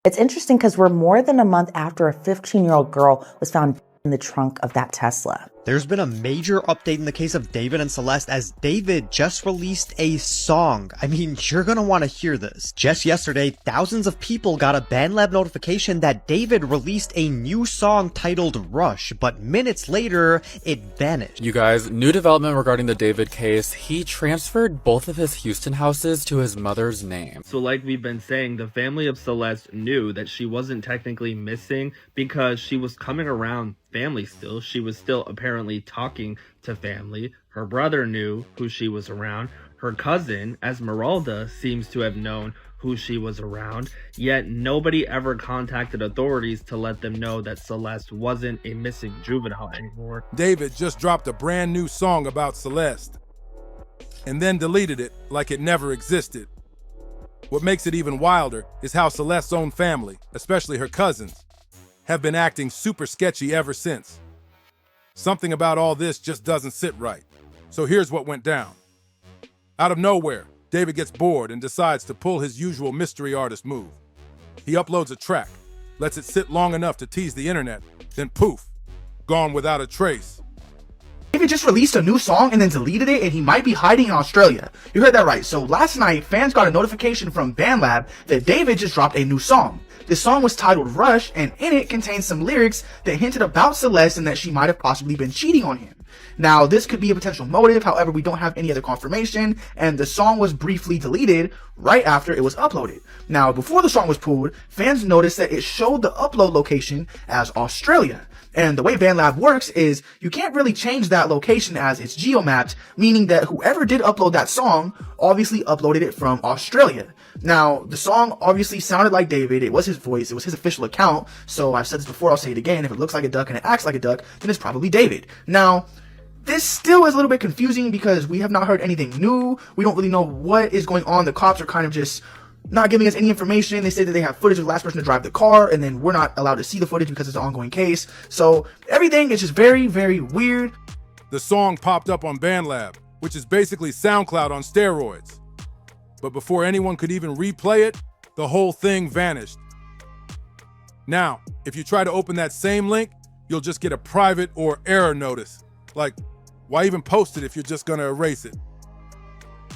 It's interesting because we're more than a month after a 15-year-old girl was found in the trunk of that Tesla. There's been a major update in the case of David and Celeste as David just released a song. I mean, you're gonna want to hear this. Just yesterday, thousands of people got a BandLab notification that David released a new song titled Rush, but minutes later, it vanished. You guys, new development regarding the David case. He transferred both of his Houston houses to his mother's name. So like we've been saying, the family of Celeste knew that she wasn't technically missing because she was coming around family still. She was still apparently talking to family. Her brother knew who she was around. Her cousin, Esmeralda, seems to have known who she was around, yet nobody ever contacted authorities to let them know that Celeste wasn't a missing juvenile anymore. David just dropped a brand new song about Celeste and then deleted it like it never existed. What makes it even wilder is how Celeste's own family, especially her cousins, have been acting super sketchy ever since. Something about all this just doesn't sit right. So here's what went down. Out of nowhere, David gets bored and decides to pull his usual mystery artist move. He uploads a track, lets it sit long enough to tease the internet, then poof, gone without a trace. David just released a new song and then deleted it, and he might be hiding in Australia. You heard that right. So last night, fans got a notification from BandLab that David just dropped a new song. This song was titled Rush, and in it contains some lyrics that hinted about Celeste and that she might have possibly been cheating on him. Now, this could be a potential motive, however, we don't have any other confirmation, and the song was briefly deleted right after it was uploaded. Now, before the song was pulled, fans noticed that it showed the upload location as Australia. And the way BandLab works is you can't really change that location as it's geomapped, meaning that whoever did upload that song obviously uploaded it from Australia. Now, the song obviously sounded like David. It was his voice. It was his official account. So I've said this before. I'll say it again. If it looks like a duck and it acts like a duck, then it's probably David. Now, this still is a little bit confusing because we have not heard anything new. We don't really know what is going on. The cops are kind of just not giving us any information. They say that they have footage of the last person to drive the car, and then we're not allowed to see the footage because it's an ongoing case. So everything is just very, very weird. The song popped up on BandLab, which is basically SoundCloud on steroids. But before anyone could even replay it, the whole thing vanished. Now, if you try to open that same link, you'll just get a private or error notice. Like, why even post it if you're just gonna erase it?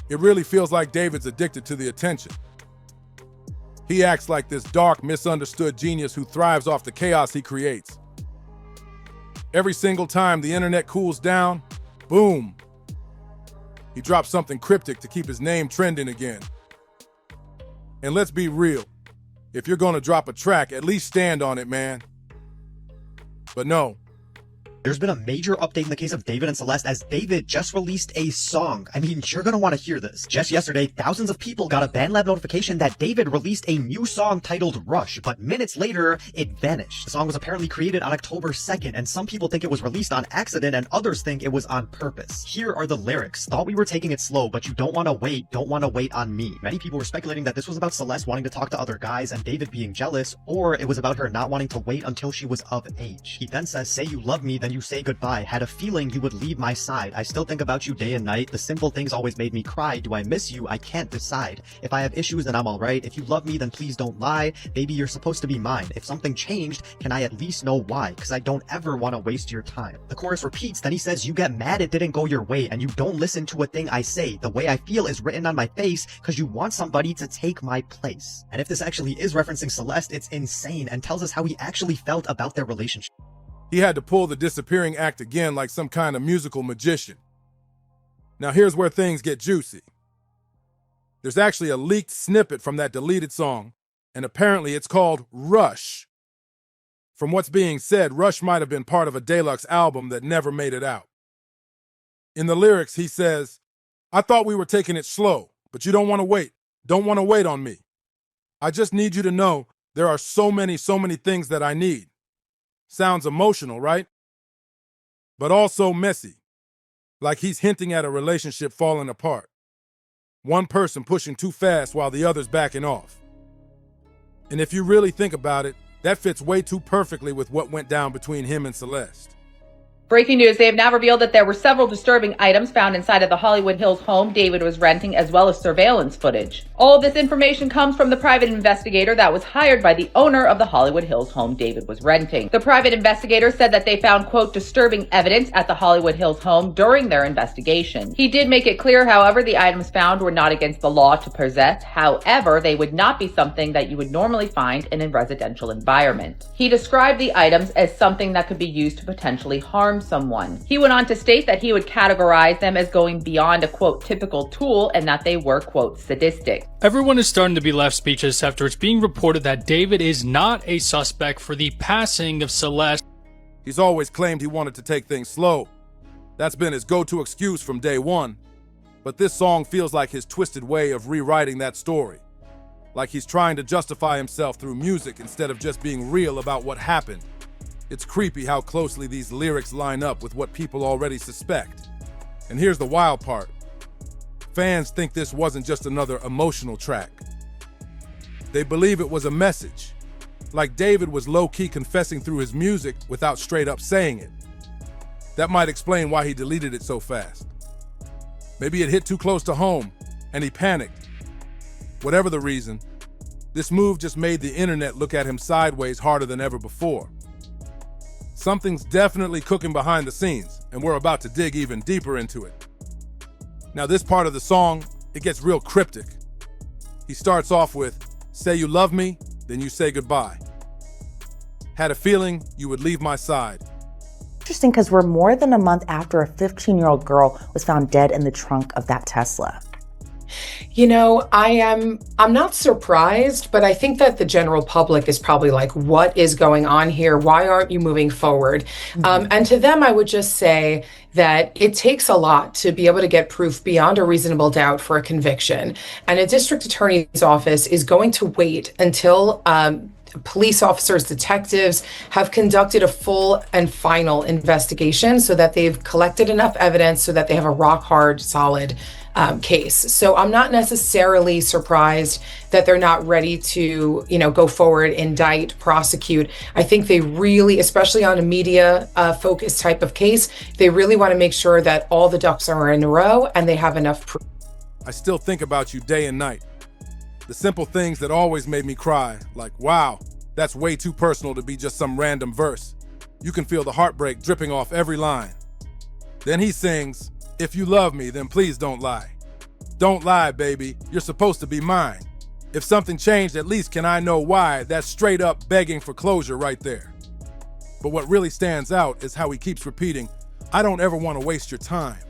It really feels like David's addicted to the attention. He acts like this dark, misunderstood genius who thrives off the chaos he creates. Every single time the internet cools down, boom, he drops something cryptic to keep his name trending again. And let's be real, if you're gonna drop a track, at least stand on it, man. But no. There's been a major update in the case of David and Celeste as David just released a song. I mean, you're gonna want to hear this. Just yesterday, thousands of people got a BandLab notification that David released a new song titled Rush, but minutes later, it vanished. The song was apparently created on October 2nd, and some people think it was released on accident, and others think it was on purpose. Here are the lyrics. Thought we were taking it slow, but you don't want to wait on me. Many people were speculating that this was about Celeste wanting to talk to other guys and David being jealous, or it was about her not wanting to wait until she was of age. He then says, say you love me, then you say goodbye. Had a feeling you would leave my side. I still think about you day and night. The simple things always made me cry. Do I miss you? I can't decide. If I have issues, then I'm alright. If you love me, then please don't lie. Baby, you're supposed to be mine. If something changed, can I at least know why? Cause I don't ever want to waste your time. The chorus repeats, then he says, you get mad it didn't go your way, and you don't listen to a thing I say. The way I feel is written on my face, cause you want somebody to take my place. And if this actually is referencing Celeste, it's insane and tells us how he actually felt about their relationship. He had to pull the disappearing act again like some kind of musical magician. Now here's where things get juicy. There's actually a leaked snippet from that deleted song, and apparently it's called Rush. From what's being said, Rush might have been part of a deluxe album that never made it out. In the lyrics, he says, I thought we were taking it slow, but you don't want to wait. Don't want to wait on me. I just need you to know there are so many things that I need. Sounds emotional, right? But also messy. Like he's hinting at a relationship falling apart. One person pushing too fast while the other's backing off. And if you really think about it, that fits way too perfectly with what went down between him and Celeste. Breaking news, they have now revealed that there were several disturbing items found inside of the Hollywood Hills home David was renting, as well as surveillance footage. All of this information comes from the private investigator that was hired by the owner of the Hollywood Hills home David was renting. The private investigator said that they found, quote, disturbing evidence at the Hollywood Hills home during their investigation. He did make it clear, however, the items found were not against the law to possess. However, they would not be something that you would normally find in a residential environment. He described the items as something that could be used to potentially harm someone. He went on to state that he would categorize them as going beyond a, quote, typical tool, and that they were, quote, sadistic. Everyone is starting to be left speechless after it's being reported that David is not a suspect for the passing of Celeste. He's always claimed he wanted to take things slow. That's been his go-to excuse from day one. But this song feels like his twisted way of rewriting that story. Like he's trying to justify himself through music instead of just being real about what happened. It's creepy how closely these lyrics line up with what people already suspect. And here's the wild part. Fans think this wasn't just another emotional track. They believe it was a message. Like David was low-key confessing through his music without straight up saying it. That might explain why he deleted it so fast. Maybe it hit too close to home, and he panicked. Whatever the reason, this move just made the internet look at him sideways harder than ever before. Something's definitely cooking behind the scenes, and we're about to dig even deeper into it. Now this part of the song, it gets real cryptic. He starts off with, "Say you love me, then you say goodbye. Had a feeling you would leave my side." Interesting, because we're more than a month after a 15-year-old girl was found dead in the trunk of that Tesla. You know, I'm not surprised, but I think that the general public is probably like, what is going on here? Why aren't you moving forward? And to them, I would just say that it takes a lot to be able to get proof beyond a reasonable doubt for a conviction. And a district attorney's office is going to wait until police officers, detectives have conducted a full and final investigation so that they've collected enough evidence so that they have a rock hard, solid case. So I'm not necessarily surprised that they're not ready to, go forward, indict, prosecute. I think they really, especially on a media focused type of case, they really want to make sure that all the ducks are in a row and they have enough proof. I still think about you day and night. The simple things that always made me cry, like, wow, that's way too personal to be just some random verse. You can feel the heartbreak dripping off every line. Then he sings, "If you love me, then please don't lie. Don't lie, baby, you're supposed to be mine. If something changed, at least can I know why?" That's straight up begging for closure right there. But what really stands out is how he keeps repeating, "I don't ever want to waste your time."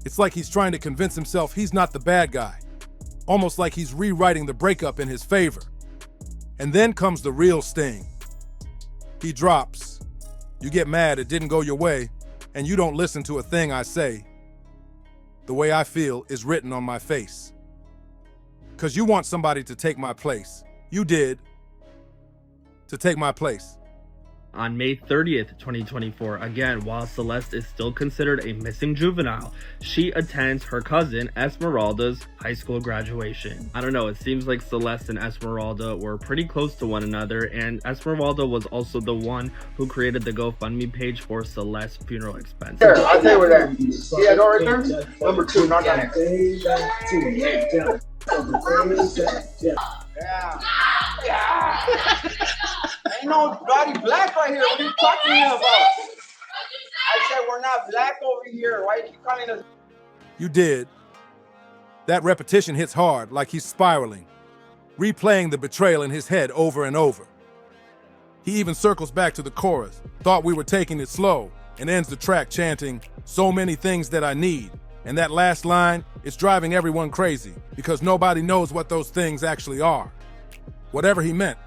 It's like he's trying to convince himself he's not the bad guy. Almost like he's rewriting the breakup in his favor. And then comes the real sting. He drops, "You get mad it didn't go your way, and you don't listen to a thing I say. The way I feel is written on my face. 'Cause you want somebody to take my place. You did. To take my place." On May 30th, 2024, again, while Celeste is still considered a missing juvenile, she attends her cousin Esmeralda's high school graduation. I don't know, it seems like Celeste and Esmeralda were pretty close to one another, and Esmeralda was also the one who created the GoFundMe page for Celeste's funeral expenses. There, I'll tell you where that. See that door right there? Number 2, not down there. Yeah. Ain't nobody black right here. What are you talking about? I said we're not black over here. Why are you calling us? You did. That repetition hits hard, like he's spiraling, replaying the betrayal in his head over and over. He even circles back to the chorus, "Thought we were taking it slow," and ends the track chanting, "So many things that I need." And that last line is driving everyone crazy because nobody knows what those things actually are. Whatever he meant,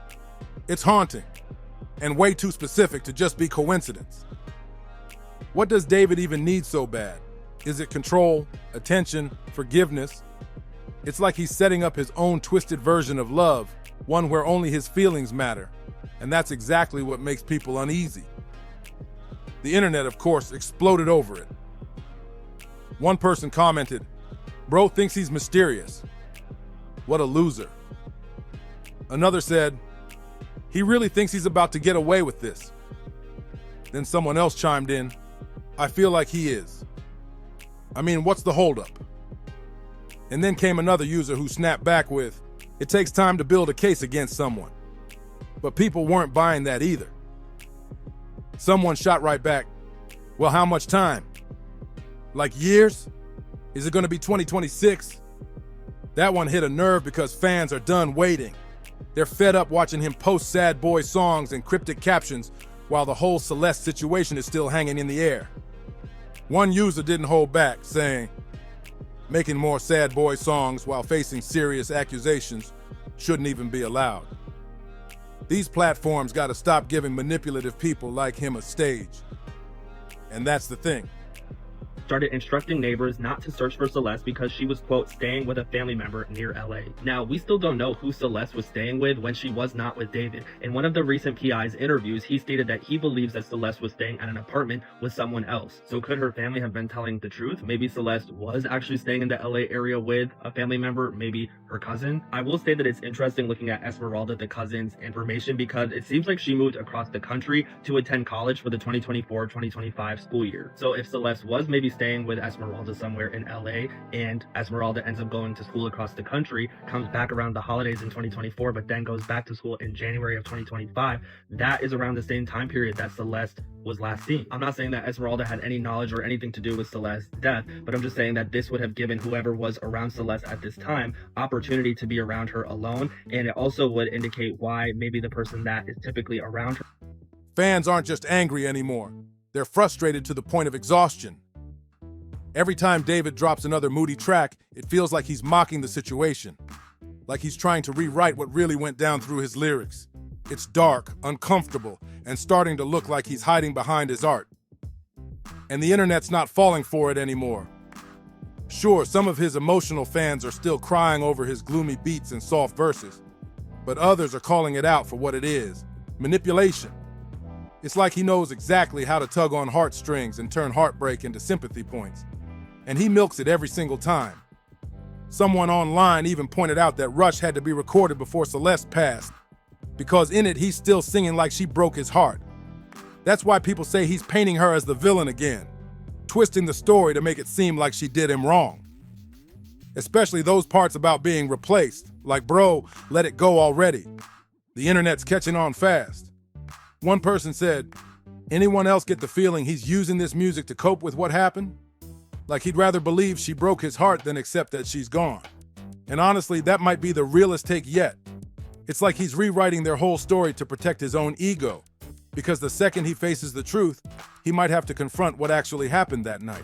it's haunting and way too specific to just be coincidence. What does David even need so bad? Is it control, attention, forgiveness? It's like he's setting up his own twisted version of love, one where only his feelings matter. And that's exactly what makes people uneasy. The internet, of course, exploded over it. One person commented, "Bro thinks he's mysterious. What a loser." Another said, "He really thinks he's about to get away with this." Then someone else chimed in, I feel like he is. I mean, what's the holdup? And then came another user who snapped back with, it takes time to build a case against someone. But people weren't buying that either. Someone shot right back, well, how much time? Like years? Is it going to be 2026? That one hit a nerve because fans are done waiting. They're fed up watching him post sad boy songs and cryptic captions while the whole Celeste situation is still hanging in the air. One user didn't hold back, saying, making more sad boy songs while facing serious accusations shouldn't even be allowed. These platforms gotta stop giving manipulative people like him a stage. And that's the thing. Started instructing neighbors not to search for Celeste because she was, quote, staying with a family member near LA. Now, we still don't know who Celeste was staying with when she was not with David. In one of the recent PI's interviews, he stated that he believes that Celeste was staying at an apartment with someone else. So could her family have been telling the truth? Maybe Celeste was actually staying in the LA area with a family member, maybe her cousin. I will say that it's interesting looking at Esmeralda, the cousin's information, because it seems like she moved across the country to attend college for the 2024-2025 school year. So if Celeste was maybe staying with Esmeralda somewhere in LA and Esmeralda ends up going to school across the country, comes back around the holidays in 2024, but then goes back to school in January of 2025, that is around the same time period that Celeste was last seen. I'm not saying that Esmeralda had any knowledge or anything to do with Celeste's death, but I'm just saying that this would have given whoever was around Celeste at this time opportunity to be around her alone, and it also would indicate why maybe the person that is typically around her. Fans aren't just angry anymore. They're frustrated to the point of exhaustion. Every time David drops another moody track, it feels like he's mocking the situation, like he's trying to rewrite what really went down through his lyrics. It's dark, uncomfortable, and starting to look like he's hiding behind his art. And the internet's not falling for it anymore. Sure, some of his emotional fans are still crying over his gloomy beats and soft verses, but others are calling it out for what it is: manipulation. It's like he knows exactly how to tug on heartstrings and turn heartbreak into sympathy points. And he milks it every single time. Someone online even pointed out that Rush had to be recorded before Celeste passed, because in it he's still singing like she broke his heart. That's why people say he's painting her as the villain again, twisting the story to make it seem like she did him wrong. Especially those parts about being replaced, like, bro, let it go already. The internet's catching on fast. One person said, anyone else get the feeling he's using this music to cope with what happened? Like he'd rather believe she broke his heart than accept that she's gone. And honestly, that might be the realest take yet. It's like he's rewriting their whole story to protect his own ego, because the second he faces the truth, he might have to confront what actually happened that night.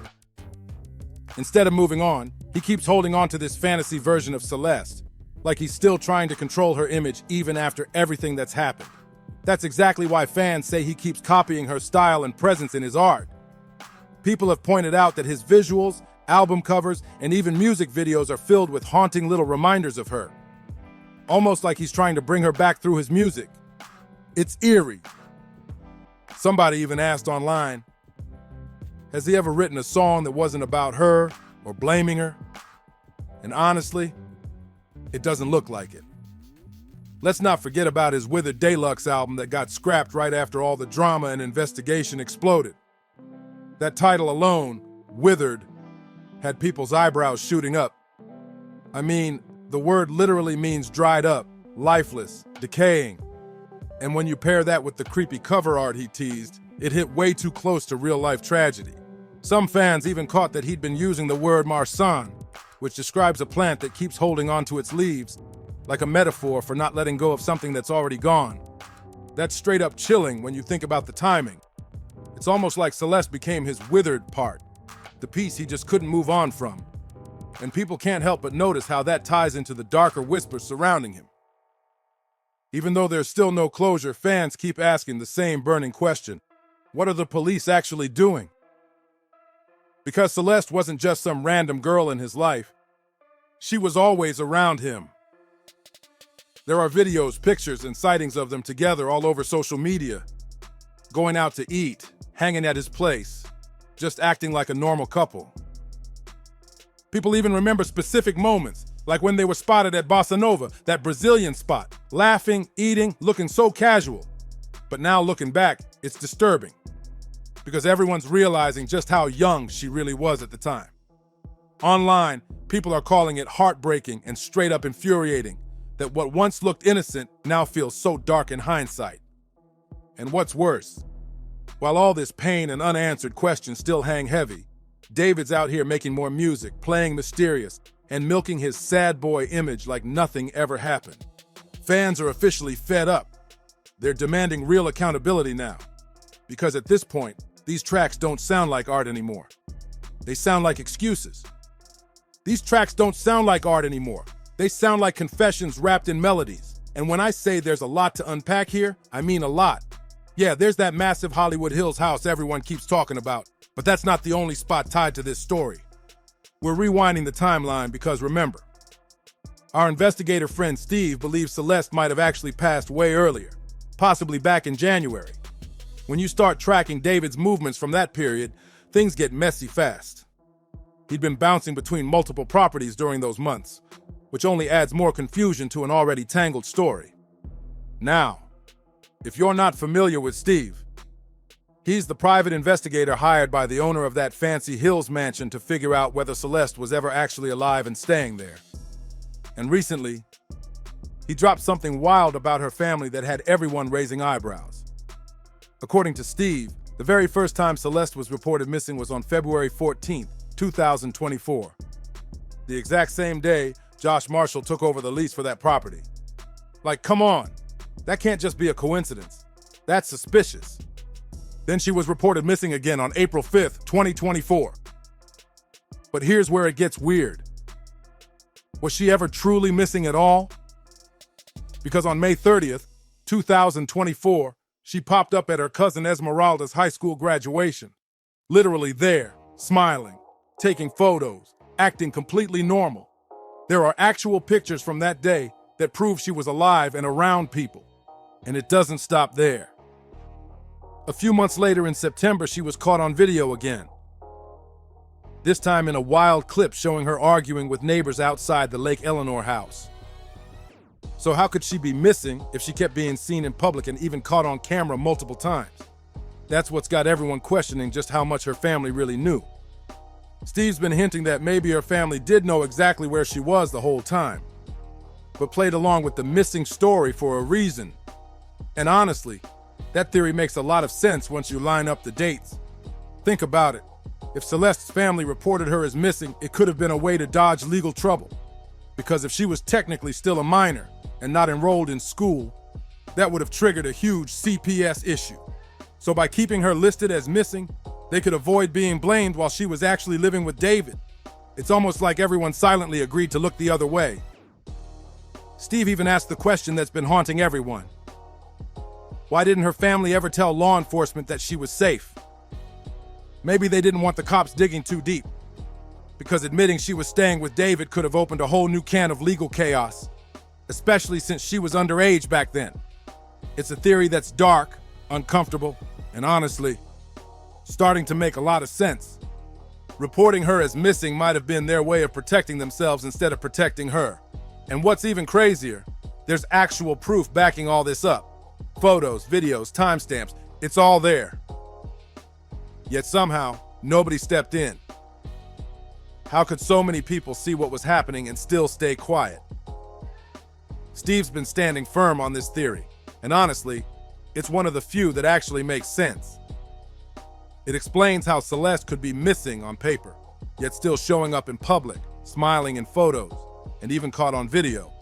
Instead of moving on, he keeps holding on to this fantasy version of Celeste, like he's still trying to control her image even after everything that's happened. That's exactly why fans say he keeps copying her style and presence in his art. People have pointed out that his visuals, album covers, and even music videos are filled with haunting little reminders of her. Almost like he's trying to bring her back through his music. It's eerie. Somebody even asked online, has he ever written a song that wasn't about her or blaming her? And honestly, it doesn't look like it. Let's not forget about his Withered Deluxe album that got scrapped right after all the drama and investigation exploded. That title alone, Withered, had people's eyebrows shooting up. I mean, the word literally means dried up, lifeless, decaying. And when you pair that with the creepy cover art he teased, it hit way too close to real-life tragedy. Some fans even caught that he'd been using the word marsan, which describes a plant that keeps holding onto its leaves, like a metaphor for not letting go of something that's already gone. That's straight up chilling when you think about the timing. It's almost like Celeste became his withered part, the piece he just couldn't move on from. And people can't help but notice how that ties into the darker whispers surrounding him. Even though there's still no closure, fans keep asking the same burning question: what are the police actually doing? Because Celeste wasn't just some random girl in his life. She was always around him. There are videos, pictures, and sightings of them together all over social media, going out to eat, hanging at his place, just acting like a normal couple. People even remember specific moments, like when they were spotted at Bossa Nova, that Brazilian spot, laughing, eating, looking so casual. But now looking back, it's disturbing. because everyone's realizing just how young she really was at the time. Online, people are calling it heartbreaking and straight up infuriating that what once looked innocent now feels so dark in hindsight. And what's worse, while all this pain and unanswered questions still hang heavy, David's out here making more music, playing mysterious, and milking his sad boy image like nothing ever happened. Fans are officially fed up. They're demanding real accountability now. Because at this point, these tracks don't sound like art anymore. They sound like excuses. These tracks don't sound like art anymore. They sound like confessions wrapped in melodies. And when I say there's a lot to unpack here, I mean a lot. Yeah, there's that massive Hollywood Hills house everyone keeps talking about, but that's not the only spot tied to this story. We're rewinding the timeline because remember, our investigator friend Steve believes Celeste might have actually passed way earlier, possibly back in January. When you start tracking David's movements from that period, things get messy fast. He'd been bouncing between multiple properties during those months, which only adds more confusion to an already tangled story. Now, if you're not familiar with Steve, he's the private investigator hired by the owner of that fancy Hills mansion to figure out whether Celeste was ever actually alive and staying there. And recently, he dropped something wild about her family that had everyone raising eyebrows. According to Steve, the very first time Celeste was reported missing was on February 14th, 2024. The exact same day, Josh Marshall took over the lease for that property. Like, come on, that can't just be a coincidence. That's suspicious. Then she was reported missing again on April 5th, 2024. But here's where it gets weird. Was she ever truly missing at all? Because on May 30th, 2024, she popped up at her cousin Esmeralda's high school graduation. Literally there, smiling, taking photos, acting completely normal. There are actual pictures from that day that prove she was alive and around people. And it doesn't stop there. A few months later in September, she was caught on video again. This time in a wild clip showing her arguing with neighbors outside the Lake Eleanor house. So how could she be missing if she kept being seen in public and even caught on camera multiple times? That's what's got everyone questioning just how much her family really knew. Steve's been hinting that maybe her family did know exactly where she was the whole time, but played along with the missing story for a reason. And honestly, that theory makes a lot of sense once you line up the dates. Think about it. If Celeste's family reported her as missing, it could have been a way to dodge legal trouble. Because if she was technically still a minor and not enrolled in school, that would have triggered a huge CPS issue. So by keeping her listed as missing, they could avoid being blamed while she was actually living with David. It's almost like everyone silently agreed to look the other way. Steve even asked the question that's been haunting everyone. Why didn't her family ever tell law enforcement that she was safe? Maybe they didn't want the cops digging too deep, because admitting she was staying with David could have opened a whole new can of legal chaos, especially since she was underage back then. It's a theory that's dark, uncomfortable, and honestly, starting to make a lot of sense. Reporting her as missing might have been their way of protecting themselves instead of protecting her. And what's even crazier, there's actual proof backing all this up. Photos, videos, timestamps, it's all there. Yet somehow, nobody stepped in. How could so many people see what was happening and still stay quiet? Steve's been standing firm on this theory, and honestly, it's one of the few that actually makes sense. It explains how Celeste could be missing on paper, yet still showing up in public, smiling in photos, and even caught on video.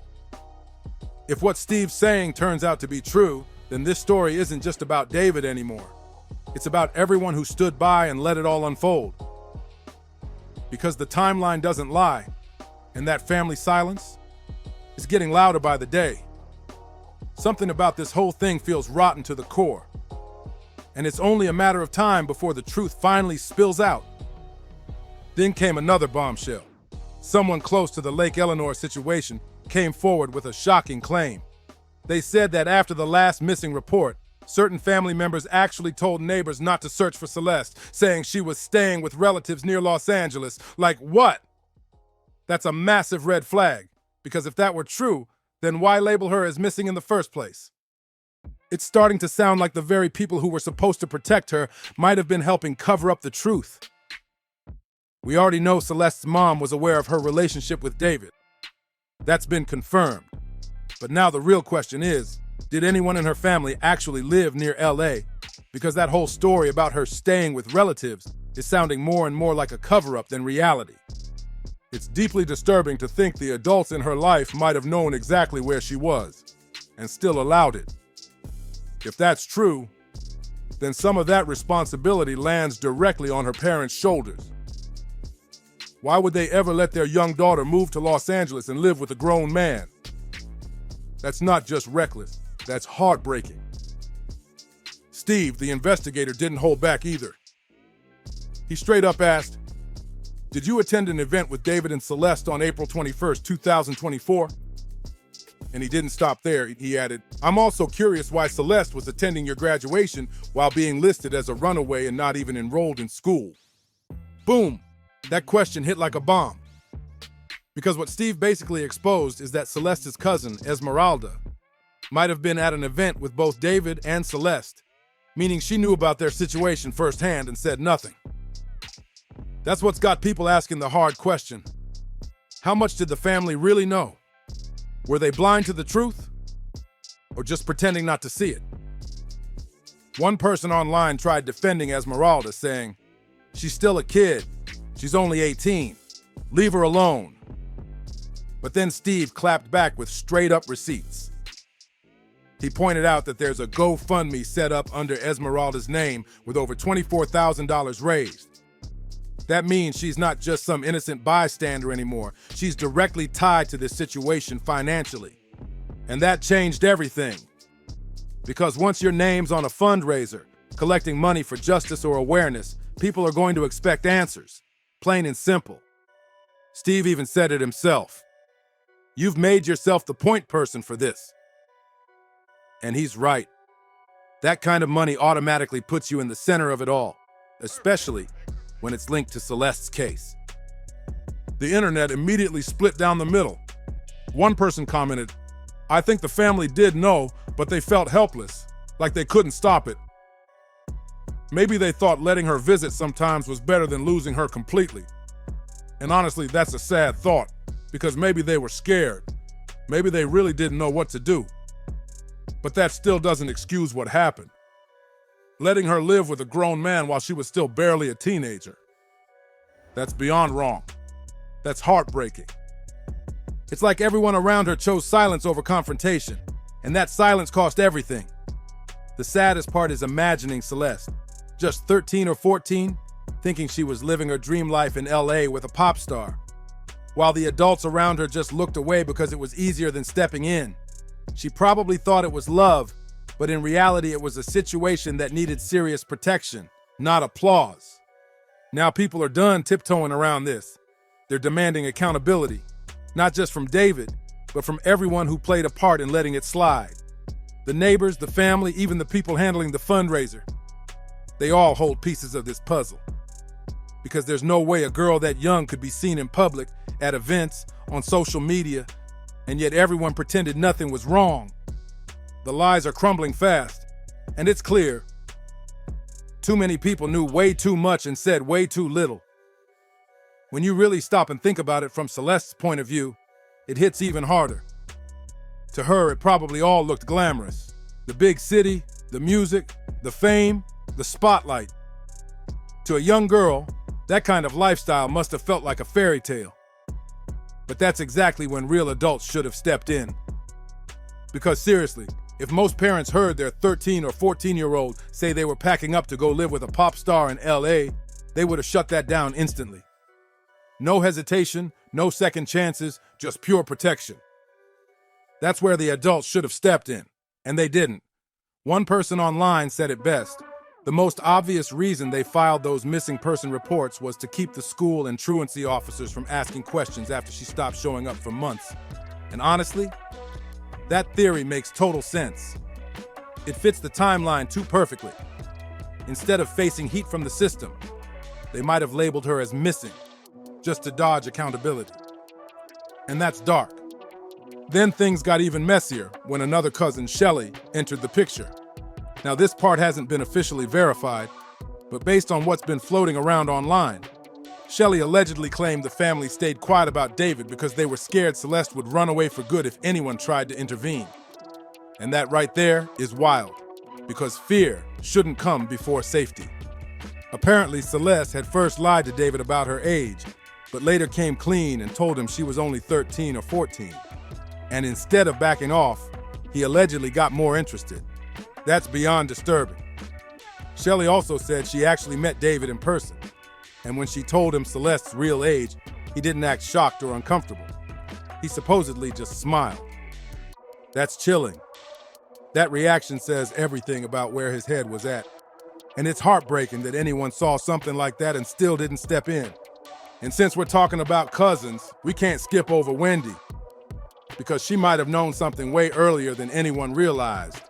If what Steve's saying turns out to be true, then this story isn't just about David anymore. It's about everyone who stood by and let it all unfold. Because the timeline doesn't lie, and that family silence is getting louder by the day. Something about this whole thing feels rotten to the core. And it's only a matter of time before the truth finally spills out. Then came another bombshell. Someone close to the Lake Eleanor situation came forward with a shocking claim. They said that after the last missing report, certain family members actually told neighbors not to search for Celeste, saying she was staying with relatives near Los Angeles. Like what? That's a massive red flag, because if that were true, then why label her as missing in the first place? It's starting to sound like the very people who were supposed to protect her might have been helping cover up the truth. We already know Celeste's mom was aware of her relationship with David. That's been confirmed. But now the real question is, did anyone in her family actually live near LA? Because that whole story about her staying with relatives is sounding more and more like a cover-up than reality. It's deeply disturbing to think the adults in her life might have known exactly where she was and still allowed it. If that's true, then some of that responsibility lands directly on her parents' shoulders. Why would they ever let their young daughter move to Los Angeles and live with a grown man? That's not just reckless, that's heartbreaking. Steve, the investigator, didn't hold back either. He straight up asked, "Did you attend an event with David and Celeste on April 21st, 2024? And he didn't stop there. He added, "I'm also curious why Celeste was attending your graduation while being listed as a runaway and not even enrolled in school." Boom! That question hit like a bomb. Because what Steve basically exposed is that Celeste's cousin, Esmeralda, might have been at an event with both David and Celeste, meaning she knew about their situation firsthand and said nothing. That's what's got people asking the hard question. How much did the family really know? Were they blind to the truth? Or just pretending not to see it? One person online tried defending Esmeralda, saying, "She's still a kid. She's only 18. Leave her alone." But then Steve clapped back with straight-up receipts. He pointed out that there's a GoFundMe set up under Esmeralda's name with over $24,000 raised. That means she's not just some innocent bystander anymore. She's directly tied to this situation financially. And that changed everything. Because once your name's on a fundraiser, collecting money for justice or awareness, people are going to expect answers. Plain and simple. Steve even said it himself. You've made yourself the point person for this. And he's right. That kind of money automatically puts you in the center of it all, especially when it's linked to Celeste's case. The internet immediately split down the middle. One person commented, "I think the family did know, but they felt helpless, like they couldn't stop it. Maybe they thought letting her visit sometimes was better than losing her completely." And honestly, that's a sad thought, because maybe they were scared. Maybe they really didn't know what to do. But that still doesn't excuse what happened. Letting her live with a grown man while she was still barely a teenager. That's beyond wrong. That's heartbreaking. It's like everyone around her chose silence over confrontation, and that silence cost everything. The saddest part is imagining Celeste, just 13 or 14, thinking she was living her dream life in LA with a pop star, while the adults around her just looked away because it was easier than stepping in. She probably thought it was love, but in reality it was a situation that needed serious protection, not applause. Now people are done tiptoeing around this. They're demanding accountability, not just from David, but from everyone who played a part in letting it slide. The neighbors, the family, even the people handling the fundraiser. They all hold pieces of this puzzle. Because there's no way a girl that young could be seen in public, at events, on social media, and yet everyone pretended nothing was wrong. The lies are crumbling fast, and it's clear. Too many people knew way too much and said way too little. When you really stop and think about it from Celeste's point of view, it hits even harder. To her, it probably all looked glamorous. The big city, the music, the fame, the spotlight. To a young girl, that kind of lifestyle must have felt like a fairy tale. But that's exactly when real adults should have stepped in. Because seriously, if most parents heard their 13 or 14-year-old say they were packing up to go live with a pop star in LA, they would have shut that down instantly. No hesitation, no second chances, just pure protection. That's where the adults should have stepped in, and they didn't. One person online said it best. The most obvious reason they filed those missing person reports was to keep the school and truancy officers from asking questions after she stopped showing up for months. And honestly, that theory makes total sense. It fits the timeline too perfectly. Instead of facing heat from the system, they might have labeled her as missing, just to dodge accountability. And that's dark. Then things got even messier when another cousin, Shelly, entered the picture. Now, this part hasn't been officially verified, but based on what's been floating around online, Shelley allegedly claimed the family stayed quiet about David because they were scared Celeste would run away for good if anyone tried to intervene. And that right there is wild, because fear shouldn't come before safety. Apparently, Celeste had first lied to David about her age, but later came clean and told him she was only 13 or 14. And instead of backing off, he allegedly got more interested. That's beyond disturbing. Shelley also said she actually met David in person, and when she told him Celeste's real age, he didn't act shocked or uncomfortable. He supposedly just smiled. That's chilling. That reaction says everything about where his head was at. And it's heartbreaking that anyone saw something like that and still didn't step in. And since we're talking about cousins, we can't skip over Wendy, because she might have known something way earlier than anyone realized.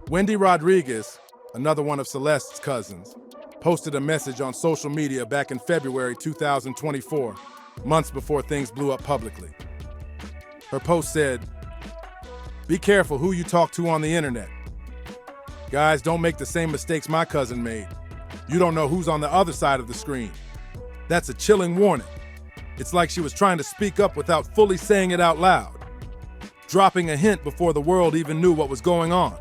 Wendy Rodriguez, another one of Celeste's cousins, posted a message on social media back in February 2024, months before things blew up publicly. Her post said, "Be careful who you talk to on the internet. Guys, don't make the same mistakes my cousin made. You don't know who's on the other side of the screen." That's a chilling warning. It's like she was trying to speak up without fully saying it out loud, dropping a hint before the world even knew what was going on.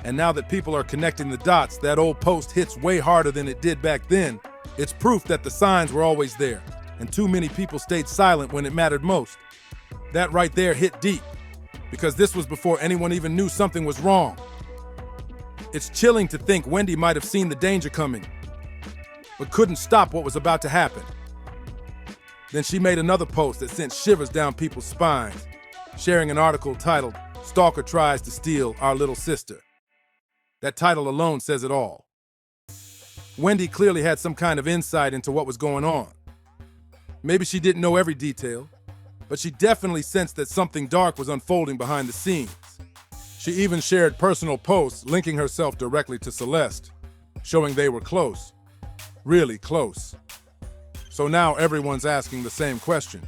And now that people are connecting the dots, that old post hits way harder than it did back then. It's proof that the signs were always there, and too many people stayed silent when it mattered most. That right there hit deep, because this was before anyone even knew something was wrong. It's chilling to think Wendy might have seen the danger coming, but couldn't stop what was about to happen. Then she made another post that sent shivers down people's spines, sharing an article titled, "Stalker Tries to Steal Our Little Sister." That title alone says it all. Wendy clearly had some kind of insight into what was going on. Maybe she didn't know every detail, but she definitely sensed that something dark was unfolding behind the scenes. She even shared personal posts linking herself directly to Celeste, showing they were close, really close. So now everyone's asking the same question.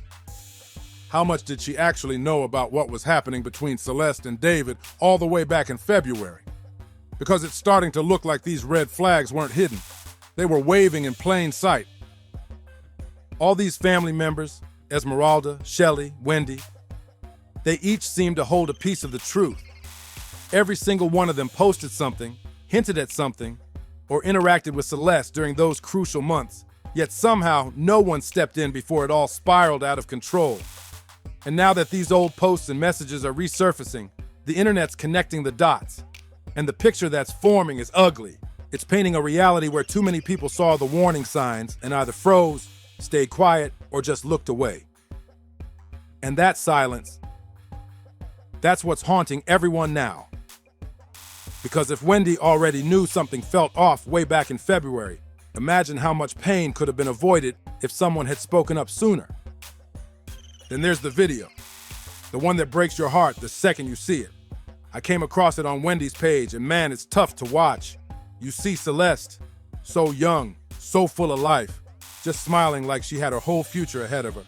How much did she actually know about what was happening between Celeste and David all the way back in February? Because it's starting to look like these red flags weren't hidden. They were waving in plain sight. All these family members, Esmeralda, Shelley, Wendy, they each seemed to hold a piece of the truth. Every single one of them posted something, hinted at something, or interacted with Celeste during those crucial months, yet somehow no one stepped in before it all spiraled out of control. And now that these old posts and messages are resurfacing, the internet's connecting the dots. And the picture that's forming is ugly. It's painting a reality where too many people saw the warning signs and either froze, stayed quiet, or just looked away. And that silence, that's what's haunting everyone now. Because if Wendy already knew something felt off way back in February, imagine how much pain could have been avoided if someone had spoken up sooner. Then there's the video, the one that breaks your heart the second you see it. I came across it on Wendy's page, and man, it's tough to watch. You see Celeste, so young, so full of life, just smiling like she had her whole future ahead of her.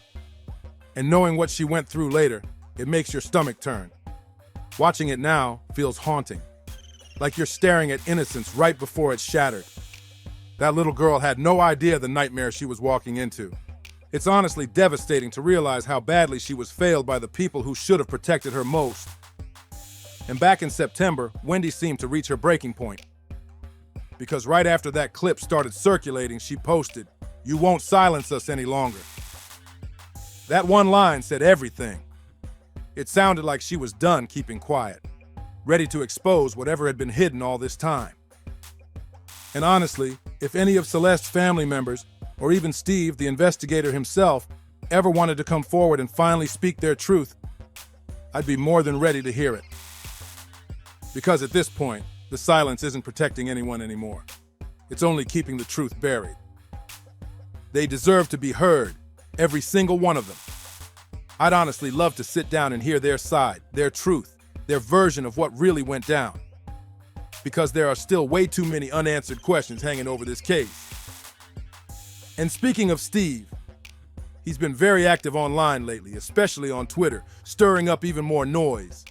And knowing what she went through later, it makes your stomach turn. Watching it now feels haunting, like you're staring at innocence right before it's shattered. That little girl had no idea the nightmare she was walking into. It's honestly devastating to realize how badly she was failed by the people who should have protected her most. And back in September, Wendy seemed to reach her breaking point. Because right after that clip started circulating, she posted, "You won't silence us any longer." That one line said everything. It sounded like she was done keeping quiet, ready to expose whatever had been hidden all this time. And honestly, if any of Celeste's family members, or even Steve, the investigator himself, ever wanted to come forward and finally speak their truth, I'd be more than ready to hear it. Because at this point, the silence isn't protecting anyone anymore. It's only keeping the truth buried. They deserve to be heard, every single one of them. I'd honestly love to sit down and hear their side, their truth, their version of what really went down. Because there are still way too many unanswered questions hanging over this case. And speaking of Steve, he's been very active online lately, especially on Twitter, stirring up even more noise.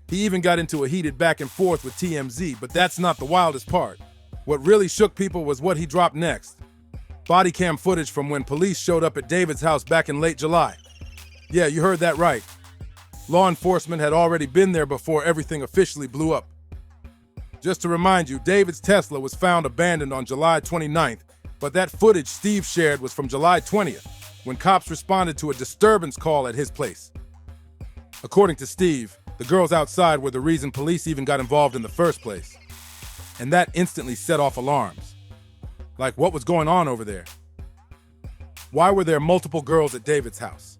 He even got into a heated back and forth with TMZ, but that's not the wildest part. What really shook people was what he dropped next. Body cam footage from when police showed up at David's house back in late July. Yeah, you heard that right. Law enforcement had already been there before everything officially blew up. Just to remind you, David's Tesla was found abandoned on July 29th, but that footage Steve shared was from July 20th, when cops responded to a disturbance call at his place. According to Steve, the girls outside were the reason police even got involved in the first place. And that instantly set off alarms. Like, what was going on over there? Why were there multiple girls at David's house?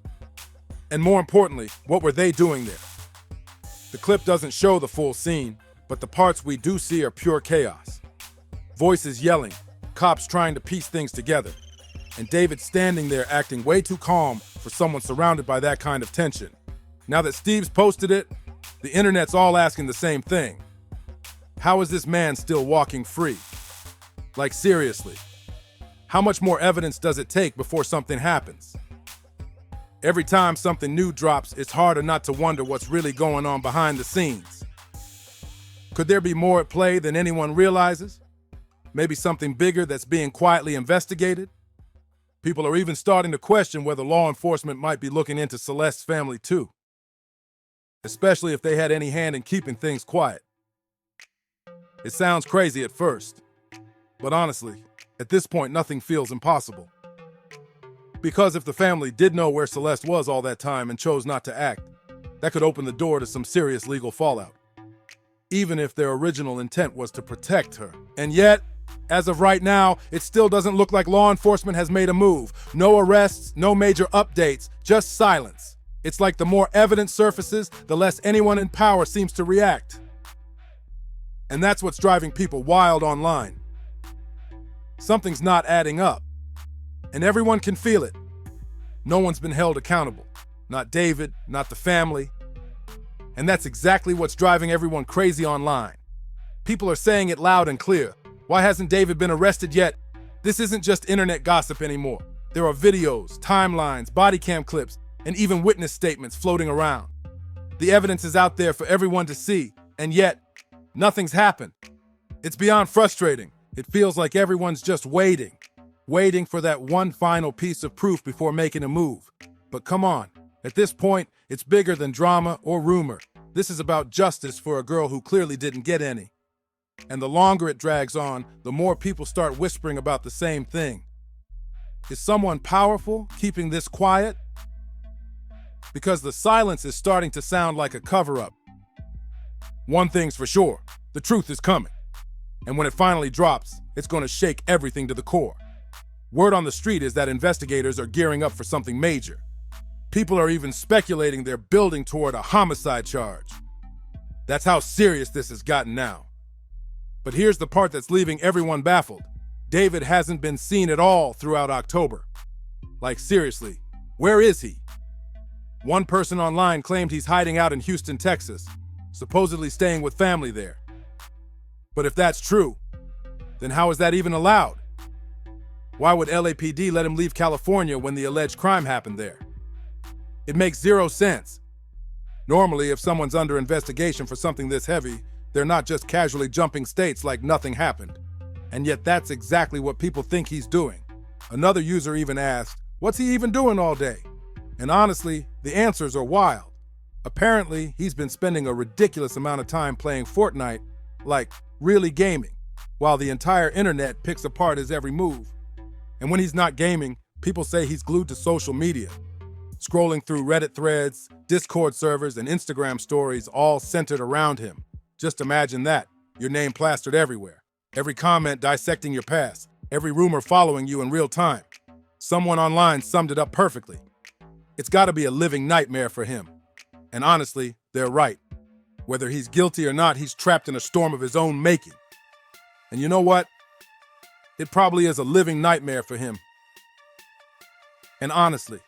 And more importantly, what were they doing there? The clip doesn't show the full scene, but the parts we do see are pure chaos. Voices yelling, cops trying to piece things together, and David standing there acting way too calm for someone surrounded by that kind of tension. Now that Steve's posted it, the internet's all asking the same thing. How is this man still walking free? Like, seriously, how much more evidence does it take before something happens? Every time something new drops, it's harder not to wonder what's really going on behind the scenes. Could there be more at play than anyone realizes? Maybe something bigger that's being quietly investigated? People are even starting to question whether law enforcement might be looking into Celeste's family too, especially if they had any hand in keeping things quiet. It sounds crazy at first, but honestly, at this point, nothing feels impossible. Because if the family did know where Celeste was all that time and chose not to act, that could open the door to some serious legal fallout, even if their original intent was to protect her. And yet, as of right now, it still doesn't look like law enforcement has made a move. No arrests, no major updates, just silence. It's like the more evidence surfaces, the less anyone in power seems to react. And that's what's driving people wild online. Something's not adding up. And everyone can feel it. No one's been held accountable. Not David, not the family. And that's exactly what's driving everyone crazy online. People are saying it loud and clear. Why hasn't David been arrested yet? This isn't just internet gossip anymore. There are videos, timelines, body cam clips, and even witness statements floating around. The evidence is out there for everyone to see, and yet, nothing's happened. It's beyond frustrating. It feels like everyone's just waiting for that one final piece of proof before making a move. But come on, at this point, it's bigger than drama or rumor. This is about justice for a girl who clearly didn't get any. And the longer it drags on, the more people start whispering about the same thing. Is someone powerful keeping this quiet? Because the silence is starting to sound like a cover-up. One thing's for sure, the truth is coming. And when it finally drops, it's going to shake everything to the core. Word on the street is that investigators are gearing up for something major. People are even speculating they're building toward a homicide charge. That's how serious this has gotten now. But here's the part that's leaving everyone baffled. David hasn't been seen at all throughout October. Like, seriously, where is he? One person online claimed he's hiding out in Houston, Texas, supposedly staying with family there. But if that's true, then how is that even allowed? Why would LAPD let him leave California when the alleged crime happened there? It makes zero sense. Normally, if someone's under investigation for something this heavy, they're not just casually jumping states like nothing happened. And yet that's exactly what people think he's doing. Another user even asked, what's he even doing all day? And honestly, the answers are wild. Apparently, he's been spending a ridiculous amount of time playing Fortnite, like really gaming, while the entire internet picks apart his every move. And when he's not gaming, people say he's glued to social media, scrolling through Reddit threads, Discord servers, and Instagram stories all centered around him. Just imagine that, your name plastered everywhere, every comment dissecting your past, every rumor following you in real time. Someone online summed it up perfectly. It's gotta be a living nightmare for him. And honestly, they're right. Whether he's guilty or not, he's trapped in a storm of his own making. And you know what? It probably is a living nightmare for him. And honestly,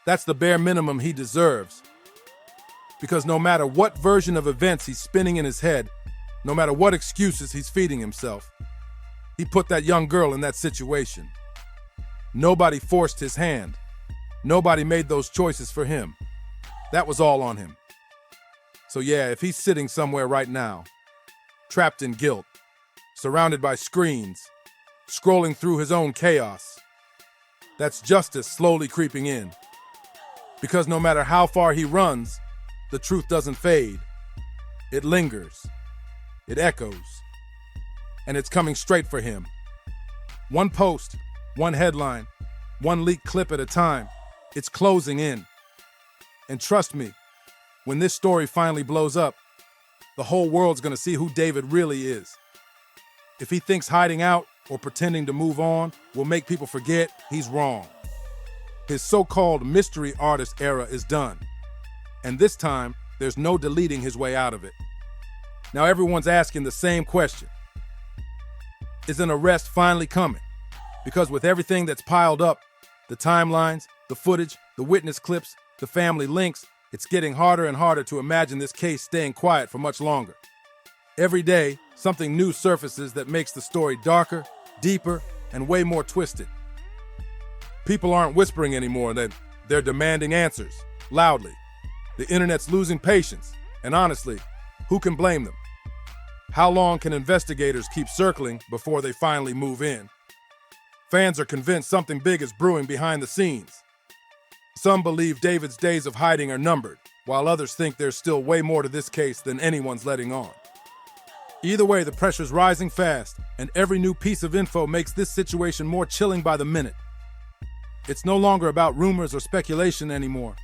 that's the bare minimum he deserves. Because no matter what version of events he's spinning in his head, no matter what excuses he's feeding himself, he put that young girl in that situation. Nobody forced his hand. Nobody made those choices for him. That was all on him. So yeah, if he's sitting somewhere right now, trapped in guilt, surrounded by screens, scrolling through his own chaos, that's justice slowly creeping in. Because no matter how far he runs, the truth doesn't fade. It lingers. It echoes. And it's coming straight for him. One post, one headline, one leaked clip at a time. It's closing in. And trust me, when this story finally blows up, the whole world's gonna see who David really is. If he thinks hiding out or pretending to move on will make people forget, he's wrong. His so-called mystery artist era is done. And this time, there's no deleting his way out of it. Now everyone's asking the same question. Is an arrest finally coming? Because with everything that's piled up, the timelines, the footage, the witness clips, the family links, it's getting harder and harder to imagine this case staying quiet for much longer. Every day, something new surfaces that makes the story darker, deeper, and way more twisted. People aren't whispering anymore, they're demanding answers, loudly. The internet's losing patience, and honestly, who can blame them? How long can investigators keep circling before they finally move in? Fans are convinced something big is brewing behind the scenes. Some believe David's days of hiding are numbered, while others think there's still way more to this case than anyone's letting on. Either way, the pressure's rising fast, and every new piece of info makes this situation more chilling by the minute. It's no longer about rumors or speculation anymore.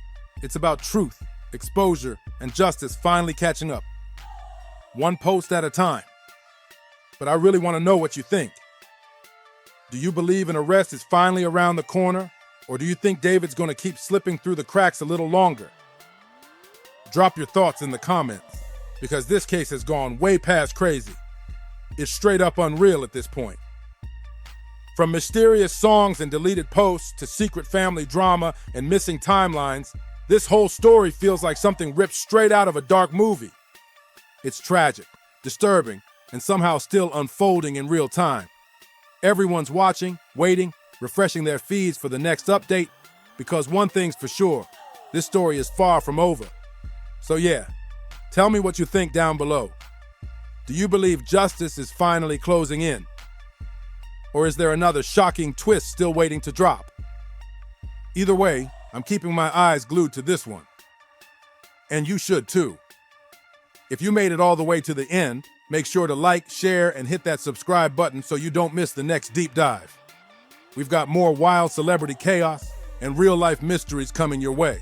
It's about truth, exposure, and justice finally catching up. One post at a time. But I really want to know what you think. Do you believe an arrest is finally around the corner, or do you think David's going to keep slipping through the cracks a little longer? Drop your thoughts in the comments, because this case has gone way past crazy. It's straight up unreal at this point. From mysterious songs and deleted posts to secret family drama and missing timelines, this whole story feels like something ripped straight out of a dark movie. It's tragic, disturbing, and somehow still unfolding in real time. Everyone's watching, waiting, refreshing their feeds for the next update, because one thing's for sure, this story is far from over. So yeah, tell me what you think down below. Do you believe justice is finally closing in? Or is there another shocking twist still waiting to drop? Either way, I'm keeping my eyes glued to this one. And you should too. If you made it all the way to the end, make sure to like, share, and hit that subscribe button so you don't miss the next deep dive. We've got more wild celebrity chaos and real-life mysteries coming your way.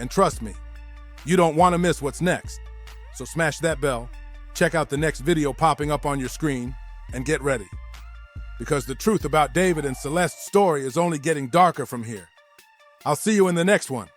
And trust me, you don't want to miss what's next. So smash that bell, check out the next video popping up on your screen, and get ready. Because the truth about David and Celeste's story is only getting darker from here. I'll see you in the next one.